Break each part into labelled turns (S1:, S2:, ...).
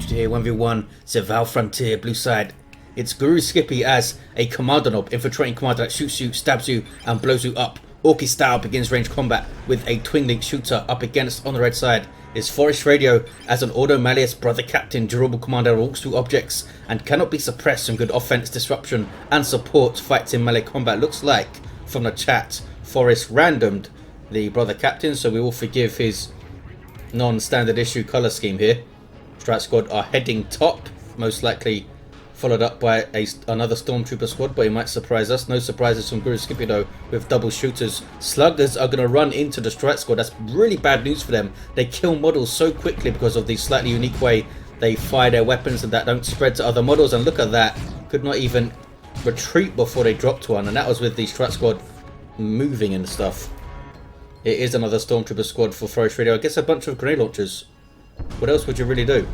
S1: featured here, 1v1, Siwal Frontier, blue side. It's GuruSkippy as a Kommando nob, infiltrating commander that shoots you, stabs you, and blows you up. Orky style begins range combat with a twin link shooter up against on the red side. Is Forestradio as an Ordo Malleus brother captain, durable commander, walks through objects and cannot be suppressed. Some good offense, disruption, and support fights in melee combat. Looks like from the chat, Forest randomed the brother captain, so we will forgive his non-standard issue color scheme here. Strat squad are heading top, most likely followed up by another Stormtrooper squad, but he might surprise us. No surprises from GuruSkippy though, with double shooters. Sluggers are going to run into the Strat squad. That's really bad news for them. They kill models so quickly because of the slightly unique way they fire their weapons and that don't spread to other models. And look at that, could not even retreat before they dropped one, and that was with the Strat squad moving and stuff. It is another Stormtrooper squad for Forestradio. I guess a bunch of grenade launchers. What else would you really do?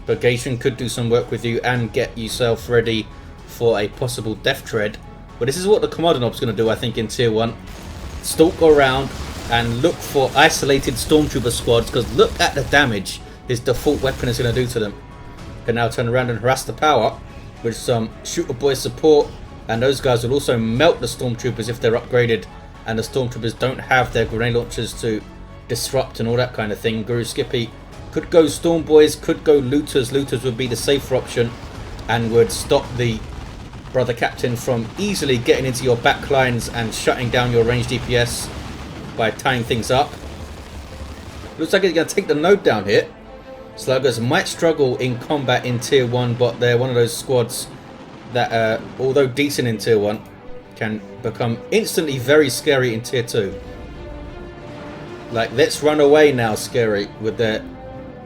S1: Purgation could do some work with you and get yourself ready for a possible death tread. But this is what the Kommando nob's going to do, I think, in Tier 1. Stalk around and look for isolated Stormtrooper squads, because look at the damage his default weapon is going to do to them. Can now turn around and harass the power with some Shooter Boy support, and those guys will also melt the Stormtroopers if they're upgraded, and the Stormtroopers don't have their grenade launchers to disrupt and all that kind of thing. GuruSkippy could go Storm Boys, could go Looters. Looters would be the safer option and would stop the brother captain from easily getting into your back lines and shutting down your range DPS by tying things up. Looks like he's going to take the node down here. Sluggers might struggle in combat in Tier 1, but they're one of those squads that, although decent in Tier 1, can become instantly very scary in Tier 2. Like, let's run away now scary with their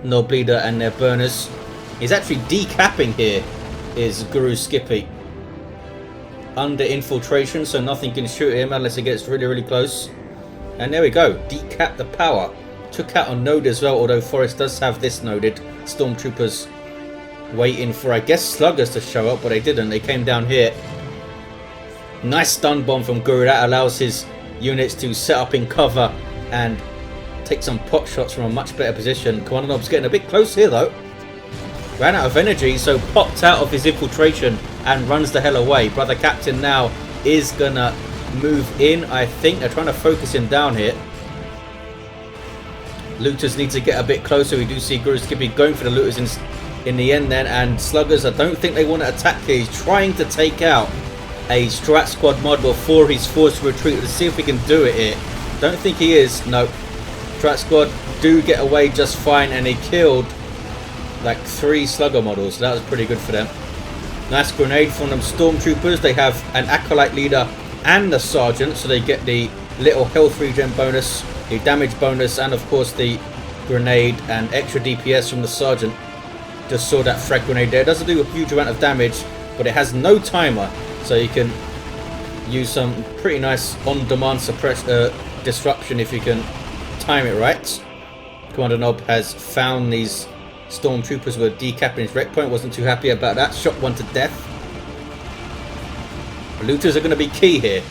S1: Nob Leader and their burners. He's actually decapping here, is GuruSkippy. Under infiltration, so nothing can shoot him unless it gets really, really close. And there we go, decap the power. Took out a node as well, although Forest does have this noded. Stormtroopers waiting for, I guess, Sluggers to show up, but they didn't. They came down here. Nice stun bomb from Guru. That allows his units to set up in cover and take some pot shots from a much better position. Kommando nob's getting a bit close here though. Ran out of energy, so popped out of his infiltration and runs the hell away. Brother captain now is gonna move in. I think they're trying to focus him down here. Looters need to get a bit closer. We do see GuruSkippy going for the looters in the end then, and Sluggers, I don't think they want to attack here. He's trying to take out a Strat squad mod before he's forced to retreat. Let's see if we can do it here. Don't think he is. No. Strat squad do get away just fine, and they killed like 3 Slugger models, so that was pretty good for them. Nice grenade from them Stormtroopers. They have an Acolyte leader and the Sergeant, so they get the little health regen bonus, the damage bonus, and of course the grenade and extra DPS from the Sergeant. Just saw that frag grenade there. It doesn't do a huge amount of damage, but it has no timer, so you can use some pretty nice on-demand disruption if you can time it right. Kommando nob has found these Stormtroopers were decapping his wreck point. Wasn't too happy about that. Shot one to death. Looters are going to be key here.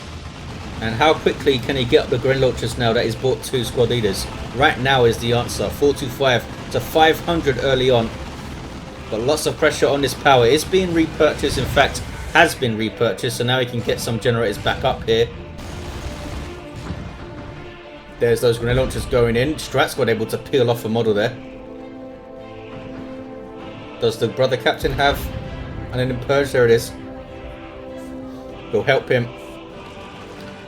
S1: And how quickly can he get up the grenade launchers now that he's bought 2 squad leaders? Right now is the answer. 425 to 500 early on. But lots of pressure on this power. It's being repurchased. In fact, has been repurchased. So now he can get some generators back up here. There's those grenade launchers going in. Strat squad able to peel off a model there. Does the brother captain have an purge? There it is. Will help him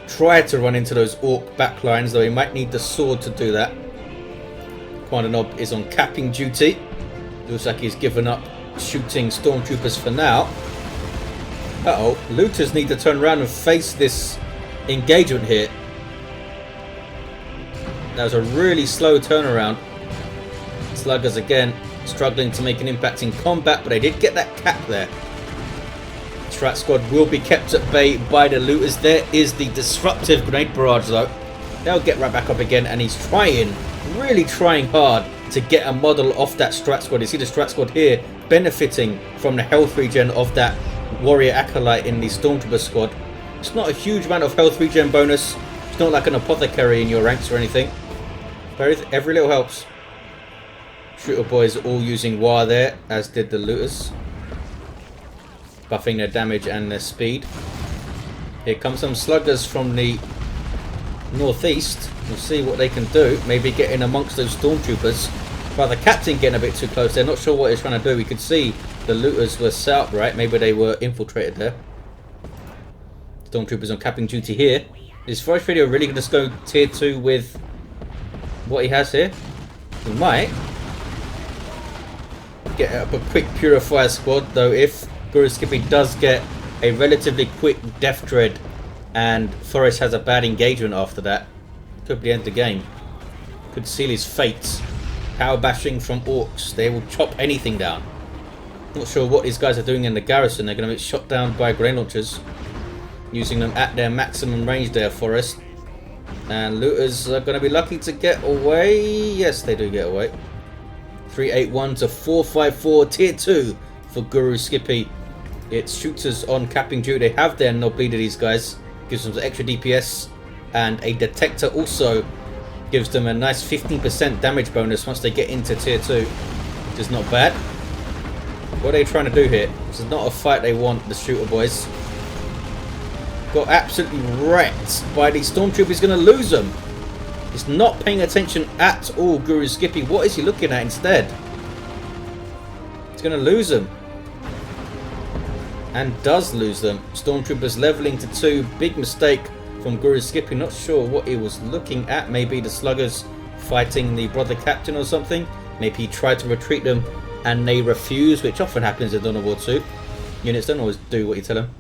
S1: try to run into those Ork backlines, though he might need the sword to do that. Kommando nob is on capping duty. Looks like he's given up shooting Stormtroopers for now. Uh-oh. Looters need to turn around and face this engagement here. That was a really slow turnaround. Sluggers again struggling to make an impact in combat, but they did get that cap there. Strat squad will be kept at bay by the looters. There is the disruptive grenade barrage though. They'll get right back up again, and he's trying, really trying hard to get a model off that Strat squad. You see the Strat squad here benefiting from the health regen of that warrior acolyte in the Stormtrooper squad. It's not a huge amount of health regen bonus. It's not like an apothecary in your ranks or anything. Every little helps. Shooter boys all using wire there, as did the looters. Buffing their damage and their speed. Here comes some sluggers from the northeast. We'll see what they can do. Maybe get in amongst those stormtroopers. But the captain getting a bit too close there. Not sure what he's trying to do. We could see the looters were set up, right? Maybe they were infiltrated there. Stormtroopers on capping duty here. Is Forestradio really going to go tier 2 with what he has here? He might. Get up a quick Purifier squad, though if GuruSkippy does get a relatively quick Death Dread and Forrest has a bad engagement after that, could be the end of the game. Could seal his fate. Power bashing from Orks. They will chop anything down. Not sure what these guys are doing in the garrison. They're going to get shot down by grenade launchers. Using them at their maximum range there, Forrest. And looters are going to be lucky to get away. Yes, they do get away. 381 to 454, tier 2 for GuruSkippy. It's shooters on capping duty. They have their knob leader, these guys. Gives them some extra DPS. And a detector also gives them a nice 15% damage bonus once they get into tier 2. Which is not bad. What are they trying to do here? This is not a fight they want, the shooter boys. Got absolutely wrecked by these stormtroopers. He's going to lose them. He's not paying attention at all, GuruSkippy. What is he looking at instead? He's going to lose them. And does lose them. Stormtroopers leveling to 2. Big mistake from GuruSkippy. Not sure what he was looking at. Maybe the sluggers fighting the brother captain or something. Maybe he tried to retreat them and they refused, which often happens in Dawn of War 2. Units don't always do what you tell them.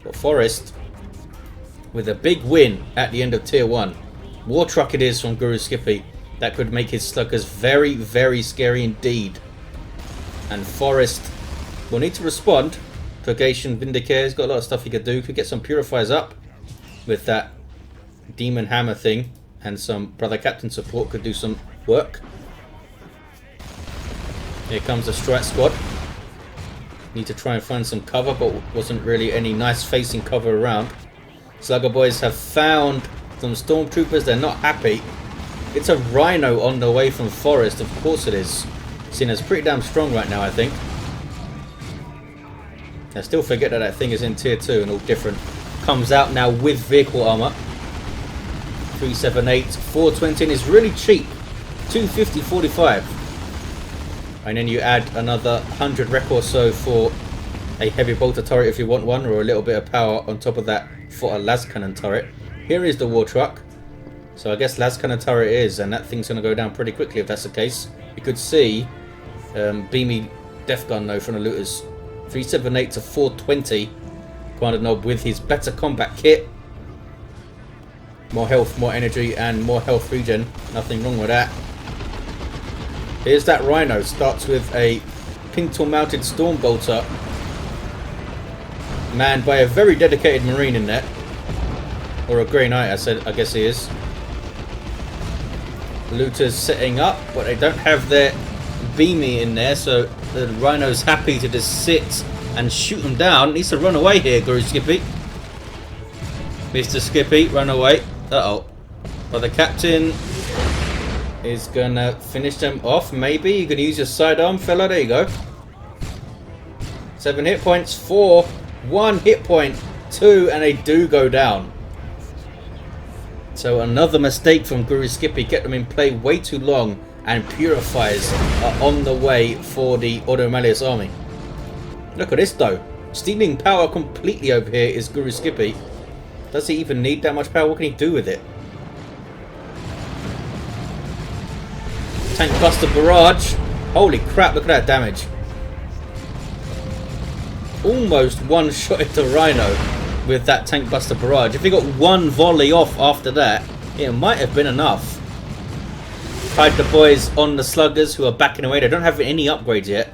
S1: But Forrest with a big win at the end of tier 1. War truck it is from GuruSkippy. That could make his sluggers very, very scary indeed. And Forrest will need to respond. Purgation, Vindicare, he's got a lot of stuff he could do. Could get some purifiers up with that demon hammer thing. And some brother captain support could do some work. Here comes the strike squad. Need to try and find some cover, but wasn't really any nice facing cover around. Slugger boys have found some stormtroopers. They're not happy. It's a rhino on the way from Forest. Of course it is. Seen as pretty damn strong right now, I think. I still forget that thing is in tier 2 and all different. Comes out now with vehicle armor. 378, 420 and is really cheap. 250, 45. And then you add another 100 rec or so for a heavy bolter turret if you want one, or a little bit of power on top of that for a las cannon turret. Here is the war truck. So I guess las cannon turret is, and that thing's going to go down pretty quickly if that's the case. You could see beamy death gun though from the looters. 378 to 420. Commander Knob with his better combat kit. More health, more energy, and more health regen. Nothing wrong with that. Here's that rhino. Starts with a pintle mounted storm bolter. Manned by a very dedicated marine in there. Or a Grey Knight, I guess he is. Looters setting up, but they don't have their beamy in there, so the rhino's happy to just sit and shoot them down. Needs to run away here, GuruSkippy. Mr. Skippy, run away. Uh-oh. But the captain is gonna finish them off. Maybe you can use your sidearm, fella. There you go. 7 hit points, 4, 1 hit point, 2, and they do go down. So another mistake from GuruSkippy. Kept them in play way too long, and purifiers are on the way for the Ordo Malleus army. Look at this though. Stealing power completely over here is GuruSkippy. Does he even need that much power? What can he do with it? Tank Buster Barrage. Holy crap, look at that damage. Almost one shot at the Rhino with that Tank Buster Barrage. If he got one volley off after that, it might have been enough. Tied the boys on the sluggers who are backing away. They don't have any upgrades yet.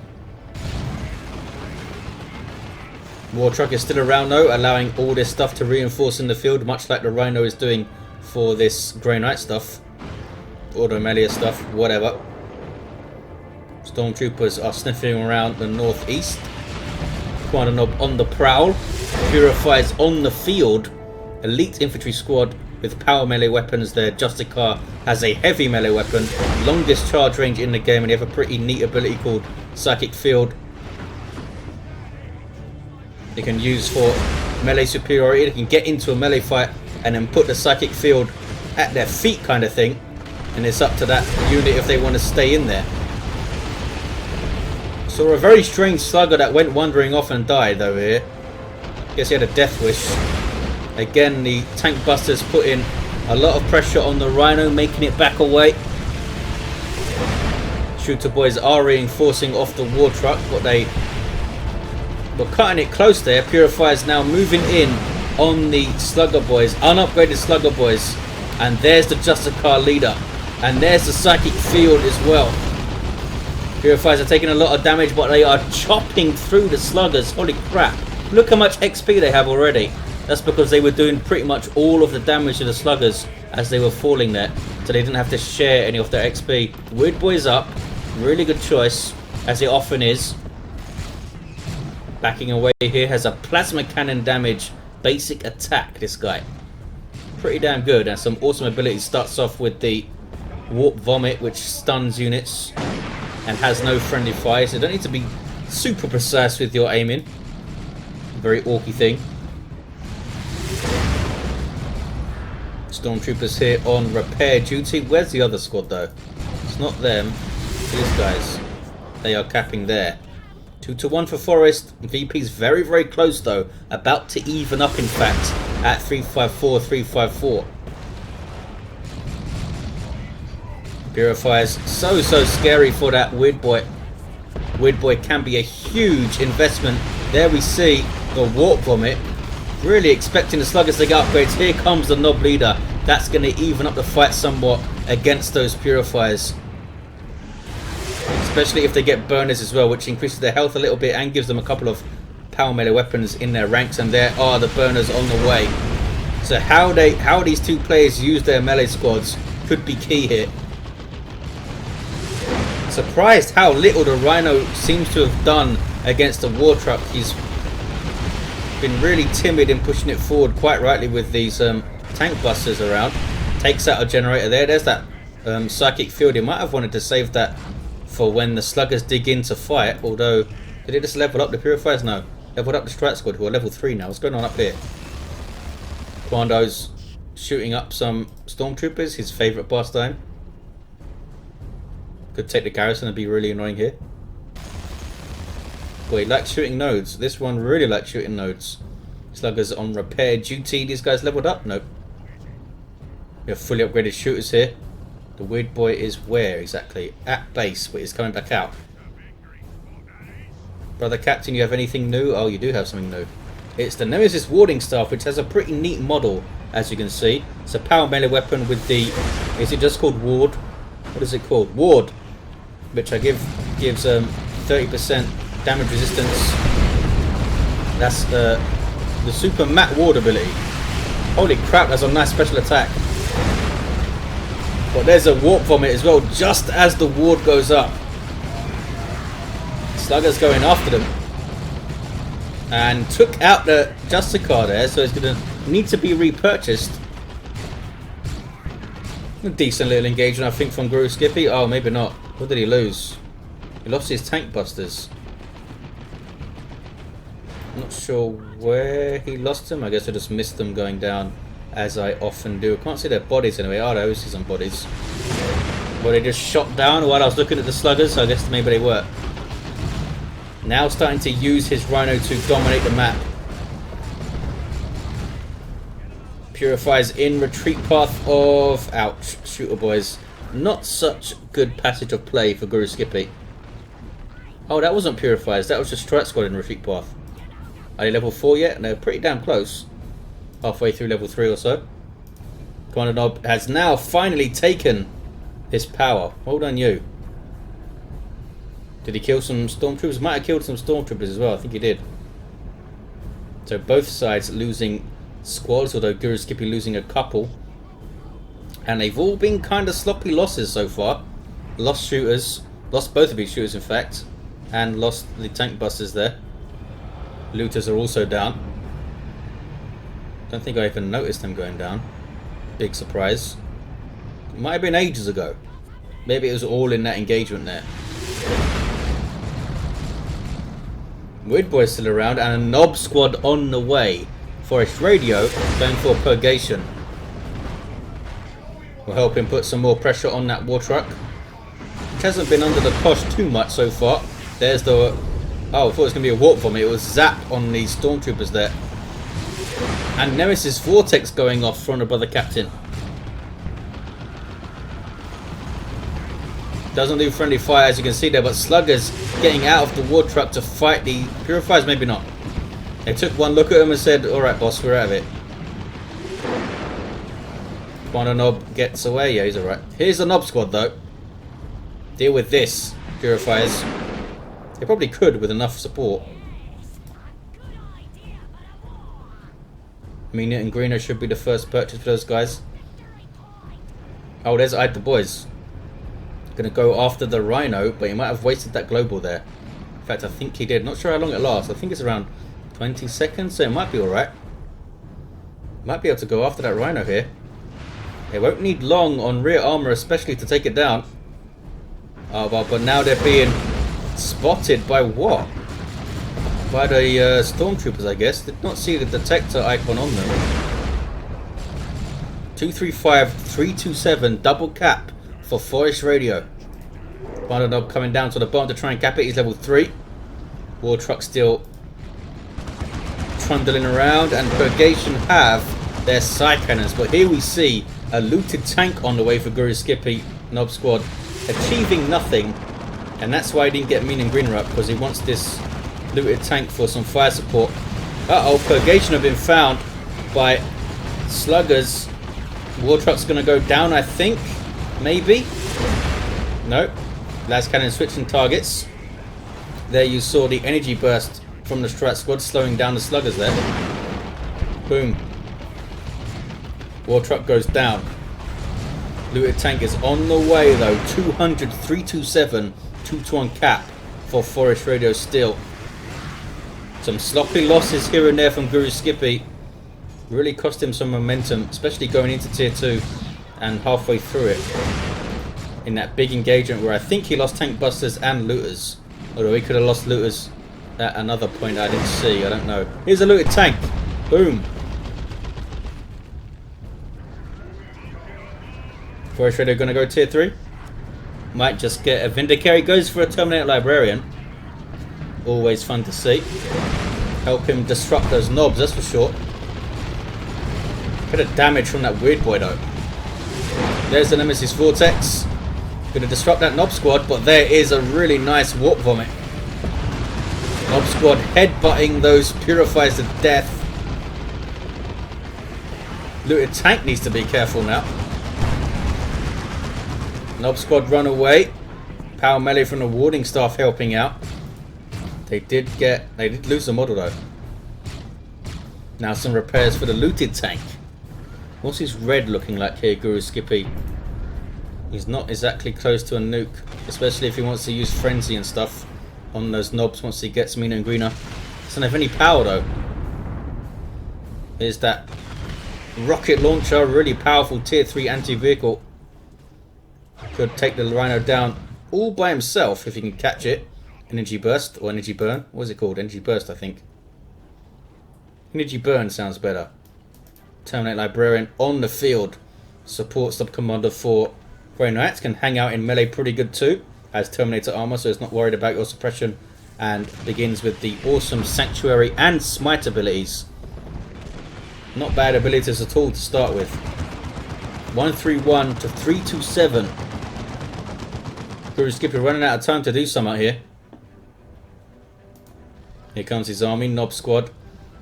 S1: War truck is still around though, allowing all this stuff to reinforce in the field, much like the Rhino is doing for this Grey Knight stuff. Ordo Malleus stuff, whatever. Stormtroopers are sniffing around the northeast. Commander Knob on the prowl. Purifiers on the field. Elite infantry squad with power melee weapons there. Justicar has a heavy melee weapon, longest charge range in the game, and they have a pretty neat ability called Psychic Field. They can use for melee superiority. They can get into a melee fight and then put the Psychic Field at their feet kind of thing, and it's up to that unit if they want to stay in there. Saw a very strange slugger that went wandering off and died though here. Guess he had a death wish. Again, the tank busters put in a lot of pressure on the Rhino, making it back away. Shooter boys are reinforcing off the war truck, but they were cutting it close there. Purifiers now moving in on the slugger boys, unupgraded slugger boys. And there's the Justicar leader. And there's the Psychic Field as well. Purifiers are taking a lot of damage, but they are chopping through the sluggers. Holy crap. Look how much XP they have already. That's because they were doing pretty much all of the damage to the sluggers as they were falling there. So they didn't have to share any of their XP. Weird Boy's up. Really good choice, as it often is. Backing away here, has a plasma cannon damage basic attack, this guy. Pretty damn good, and some awesome abilities. Starts off with the Warp Vomit, which stuns units and has no friendly fire, so you don't need to be super precise with your aiming. Very orky thing. Stormtroopers here on repair duty. Where's the other squad though? It's not them. These guys. They are capping there. 2-1 for Forest. VP's very, very close though. About to even up in fact at 354, 354. Purifiers so scary for that Weird Boy. Weird Boy can be a huge investment. There we see the Warp Vomit. Really expecting the sluggers to get upgrades. Here comes the Knob Leader. That's going to even up the fight somewhat against those Purifiers. Especially if they get burners as well, which increases their health a little bit and gives them a couple of power melee weapons in their ranks. And there are the burners on the way. So how these two players use their melee squads could be key here. Surprised how little the Rhino seems to have done against the war truck. He's been really timid in pushing it forward, quite rightly, with these tank busters around. Takes out a generator there. There's that Psychic Field. He might have wanted to save that for when the sluggers dig in to fight, although did it just level up the Purifiers? No, leveled up the Strat Squad, who are level 3 now. What's going on up here? Commando's shooting up some Stormtroopers, his favourite pastime. Could take the garrison and be really annoying here. Well, he likes shooting nodes. This one really likes shooting nodes. Sluggers on repair duty. These guys leveled up? Nope. We have fully upgraded shooters here. The Weird Boy is where exactly? At base, but he's coming back out. Brother Captain, you have anything new? Oh, you do have something new. It's the Nemesis Warding Staff, which has a pretty neat model, as you can see. It's a power melee weapon with the... Is it just called Ward? What is it called? Ward. Which gives 30% damage resistance. That's the Super Mat Ward ability. Holy crap, that's a nice special attack. But there's a Warp Vomit as well, just as the ward goes up. Slugger's going after them. And took out the Justicar there, so it's going to need to be repurchased. A decent little engagement, I think, from GuruSkippy. Oh, maybe not. What did he lose? He lost his tank busters. I'm not sure where he lost them. I guess I just missed them going down, as I often do. I can't see their bodies anyway. Oh, I see some bodies. Well, they just shot down while I was looking at the sluggers, so I guess maybe they were. Now starting to use his Rhino to dominate the map. Purifies in retreat path of... Ouch, shooter boys. Not such good passage of play for GuruSkippy. Oh, that wasn't Purifiers. That was just Strat Squad in retreat path. Are they level 4 yet? No, pretty damn close. Halfway through level 3 or so. Kommando Knob has now finally taken his power. Well done, you. Did he kill some Stormtroopers? Might have killed some Stormtroopers as well. I think he did. So both sides losing squads, although GuruSkippy losing a couple. And they've all been kind of sloppy losses so far. Lost shooters. Lost both of his shooters, in fact. And lost the tank busters there. Looters are also down. Don't think I even noticed them going down. big surprise. It might have been ages ago. Maybe it was all in that engagement there. Weird Boy's still around, and a Nob squad on the way. Forestradio going for purgation. We'll help him put some more pressure on that war truck, which hasn't been under the cosh too much so far. There's the... Oh, I thought it was going to be a warp vomit. It was zap on the stormtroopers there. And Nemesis Vortex going off from the brother captain. Doesn't do friendly fire, as you can see there, but Sluggers getting out of the war truck to fight the Purifiers. Maybe not. They took one look at him and said, alright boss, we're out of it. Kommando Nob gets away. Yeah, he's alright. Here's the Nob squad though. Deal with this, Purifiers. They probably could with enough support. Mina and Greener should be the first purchase for those guys. Oh, there's Ide the Boys. Gonna go after the Rhino, but he might have wasted that global there. In fact, I think he did. Not sure how long it lasts. I think it's around 20 seconds, so it might be alright. Might be able to go after that Rhino here. They won't need long on rear armor, especially to take it down. Oh, but now they're being spotted by what? By the stormtroopers, I guess. Did not see the detector icon on them. 235, 327, double cap for Forestradio. Kommando Nob coming down to the bottom to try and cap it. He's level 3. War truck still trundling around, and Purgation have their side cannons. But here we see a looted tank on the way for GuruSkippy Nob squad, achieving nothing, and that's why he didn't get Mean and Greener up, because he wants this looted tank for some fire support. Uh-oh, Purgation have been found by Sluggers. War truck's going to go down, I think. Maybe? No. Las Cannon switching targets. There you saw the energy burst from the Strat squad, slowing down the Sluggers there. Boom. War truck goes down. Looted tank is on the way though. 200, 327, 2-to-1 cap for Forestradio still. Some sloppy losses here and there from GuruSkippy. Really cost him some momentum, especially going into tier 2 and halfway through it. In that big engagement where I think he lost tank busters and looters. Although he could have lost looters at another point I didn't see, I don't know. Here's a looted tank. Boom. Forestradio gonna go tier 3. Might just get a Vindicator. He goes for a Terminator Librarian. Always fun to see. Help him disrupt those knobs, that's for sure. Bit of damage from that Weird Boy though. There's the Nemesis Vortex. Gonna disrupt that Nob squad, but there is a really nice warp vomit. Nob squad headbutting those Purifiers to death. Looted tank needs to be careful now. Nob squad run away. Power melee from the warding staff helping out. They did lose the model though. Now some repairs for the looted tank. What's his red looking like here, GuruSkippy? He's not exactly close to a nuke, especially if he wants to use frenzy and stuff on those knobs once he gets Mean and Greener. Doesn't have any power though. There's that rocket launcher, really powerful tier 3 anti-vehicle. Could take the Rhino down all by himself if he can catch it. Energy burst or energy burn. What is it called? Energy burst, I think. Energy burn sounds better. Terminator Librarian on the field. Support Sub Commander 4. Very nice. Can hang out in melee pretty good too. Has Terminator armor, so it's not worried about your suppression. And begins with the awesome Sanctuary and Smite abilities. Not bad abilities at all to start with. 131 to 327. GuruSkippy running out of time to do something out here. Here comes his army. Nob squad.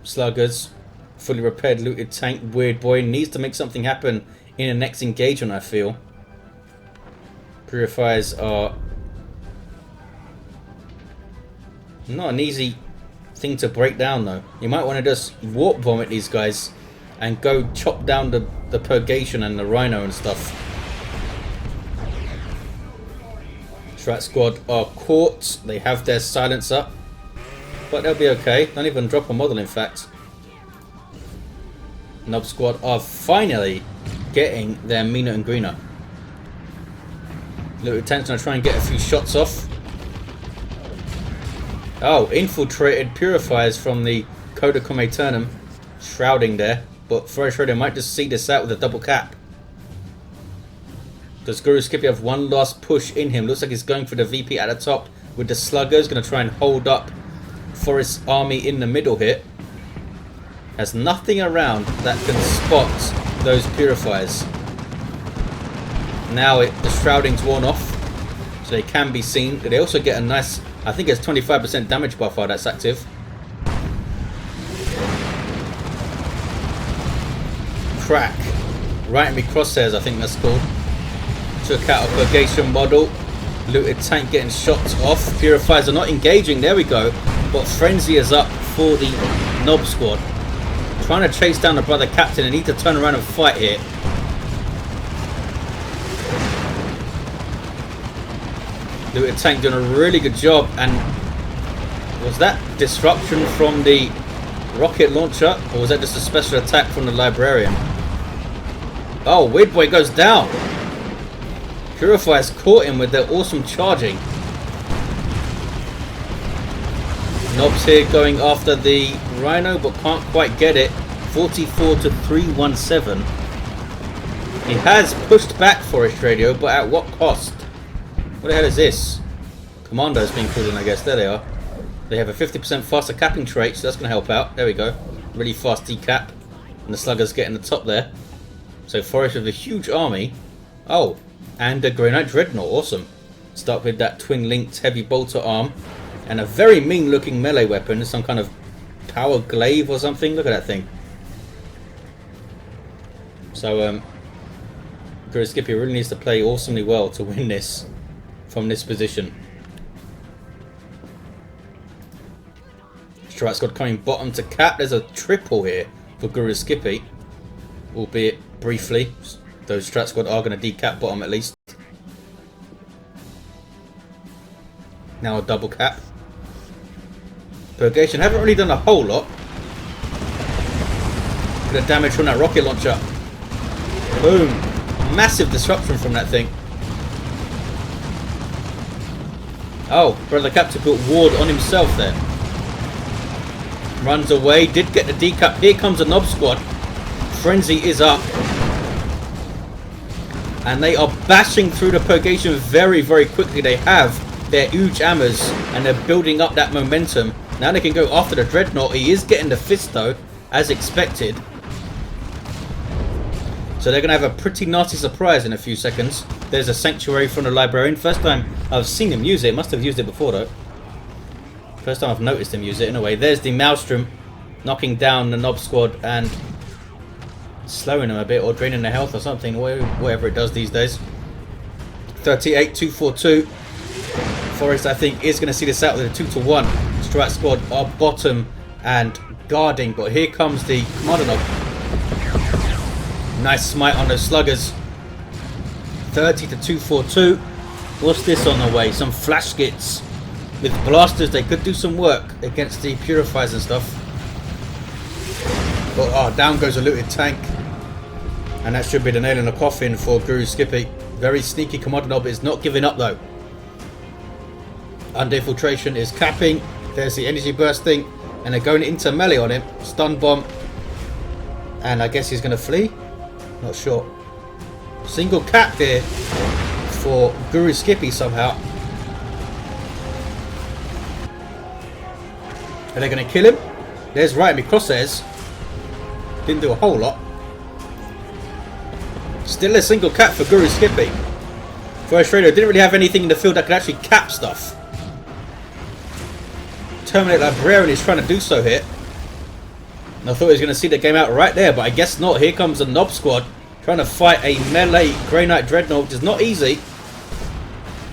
S1: Sluggers. Fully repaired looted tank. Weird Boy needs to make something happen in the next engagement, I feel. Purifiers are not an easy thing to break down though. You might want to just warp vomit these guys and go chop down the Purgation and the Rhino and stuff. Strat squad are caught. They have their silencer, but they'll be okay. Don't even drop a model, in fact. Nob squad are finally getting their meaner and greener. Little tank's gonna try and get a few shots off. Oh, infiltrated purifiers from the Coda Come Eternum, shrouding there. But Forestradio might just see this out with a double cap. Does GuruSkippy have one last push in him? Looks like he's going for the VP at the top with the sluggers. Going to try and hold up Forest's army in the middle here. Has nothing around that can spot those purifiers. Now the shrouding's worn off, so they can be seen. They also get a nice, I think it's 25% damage buffer that's active. Crack. Right in me crosshairs, I think that's called. Took out a purgation model. Looted tank getting shots off. Purifiers are not engaging. There we go. But frenzy is up for the Nob squad. Trying to chase down the brother captain. They need to turn around and fight here. Looted tank doing a really good job. And was that disruption from the rocket launcher, or was that just a special attack from the librarian? Oh, Weird Boy goes down. Purifiers caught him with their awesome charging. Nob's here going after the Rhino, but can't quite get it. 44 to 317. He has pushed back Forestradio, but at what cost? What the hell is this? Kommando is being called in, I guess. There they are. They have a 50% faster capping trait, so that's going to help out. There we go. Really fast decap. And the sluggers getting the top there. So Forest with a huge army. Oh, and a Grey Knight Dreadnought. Awesome. Start with that twin-linked heavy bolter arm. And a very mean-looking melee weapon. Some kind of power glaive or something. Look at that thing. So, GuruSkippy really needs to play awesomely well to win this from this position. Strike squad coming bottom to cap. There's a triple here for GuruSkippy, albeit briefly. Those strat squad are going to decap bottom at least. Now a double cap. Purgation haven't really done a whole lot. Bit of damage from that rocket launcher. Boom! Massive disruption from that thing. Oh, brother captain put ward on himself there. Runs away, did get the decap. Here comes a Nob squad. Frenzy is up. And they are bashing through the purgation very, very quickly. They have their huge hammers and they're building up that momentum. Now they can go after the Dreadnought. He is getting the fist though, as expected. So they're going to have a pretty nasty surprise in a few seconds. There's a Sanctuary from the Librarian. First time I've seen him use it. Must have used it before though. First time I've noticed him use it in a way. There's the Maelstrom knocking down the Nob squad and slowing them a bit or draining their health or something. Whatever it does these days. 38-242. Forest, I think, is going to see this out with a 2-1. Strat squad are bottom and guarding. But here comes the Kommando. Nice smite on those sluggers. 30-242. What's this on the way? Some flash skits. With blasters, they could do some work against the purifiers and stuff. But oh, down goes a looted tank. And that should be the nail in the coffin for GuruSkippy. Very sneaky Kommando, but is not giving up though. Under infiltration is capping. There's the energy bursting. And they're going into melee on him. Stun bomb. And I guess he's going to flee. Not sure. Single cap here for GuruSkippy somehow. Are they going to kill him? There's right in me crosshairs. Didn't do a whole lot. Still a single cap for GuruSkippy. Forestradio didn't really have anything in the field that could actually cap stuff. Terminate Librarian is trying to do so here. And I thought he was going to see the game out right there, but I guess not. Here comes the Nob squad trying to fight a melee Grey Knight Dreadnought, which is not easy.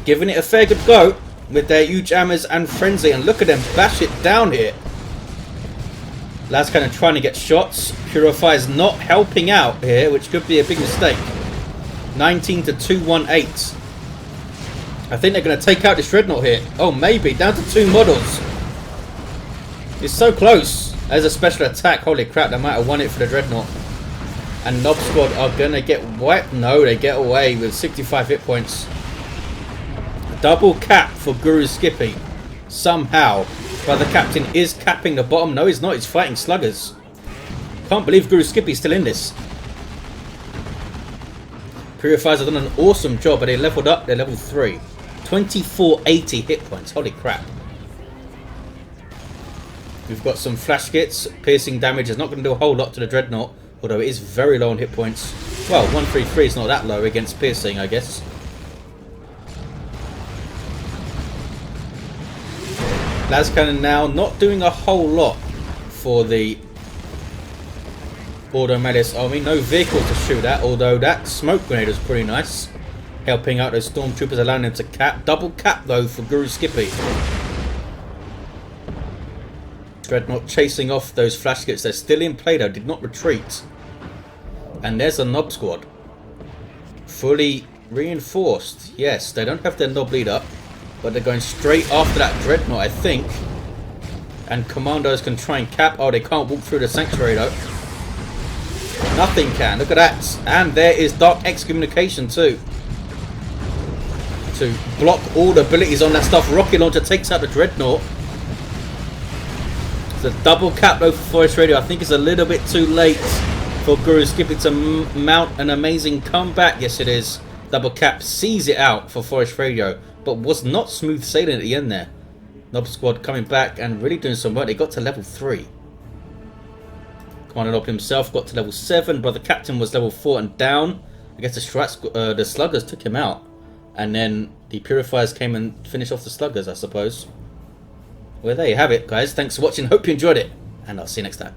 S1: Giving it a fair good go with their huge hammers and frenzy, and look at them bash it down here. Lads kind of trying to get shots. Purifier's not helping out here, which could be a big mistake. 19-218. I think they're going to take out this Dreadnought here. Oh, maybe. Down to 2 models. It's so close. As a special attack. Holy crap, they might have won it for the Dreadnought. And Nob Squad are going to get wiped. No, they get away with 65 hit points. Double cap for GuruSkippy. Somehow. But the captain is capping the bottom. No, he's not. He's fighting sluggers. Can't believe GuruSkippy's still in this. Purifiers have done an awesome job, but they leveled up. They're level 3. 2480 hit points. Holy crap. We've got some flash kits. Piercing damage is not going to do a whole lot to the Dreadnought, although it is very low on hit points. Well, 133 is not that low against piercing, I guess. Lascannon now not doing a whole lot for the Ordo Malleus army. No vehicle to shoot at, although that smoke grenade was pretty nice. Helping out those stormtroopers, allowing them to cap. Double cap though for GuruSkippy. Dreadnought chasing off those flash kits. They're still in play though, did not retreat. And there's a Nob Squad. Fully reinforced. Yes, they don't have their Nob lead up, but they're going straight after that Dreadnought, I think. And Commandos can try and cap. Oh, they can't walk through the Sanctuary though. Nothing can. Look at that. And there is Dark Excommunication too. To block all the abilities on that stuff. Rocket Launcher takes out the Dreadnought. It's a double cap though for Forestradio. I think it's a little bit too late for GuruSkippy to mount an amazing comeback. Yes, it is. Double cap sees it out for Forestradio, but was not smooth sailing at the end there. Nob Squad coming back and really doing some work. They got to level 3. Kommando Nob himself got to level 7, but the captain was level 4 and down. I guess the sluggers took him out. And then the purifiers came and finished off the sluggers, I suppose. Well, there you have it, guys. Thanks for watching. Hope you enjoyed it. And I'll see you next time.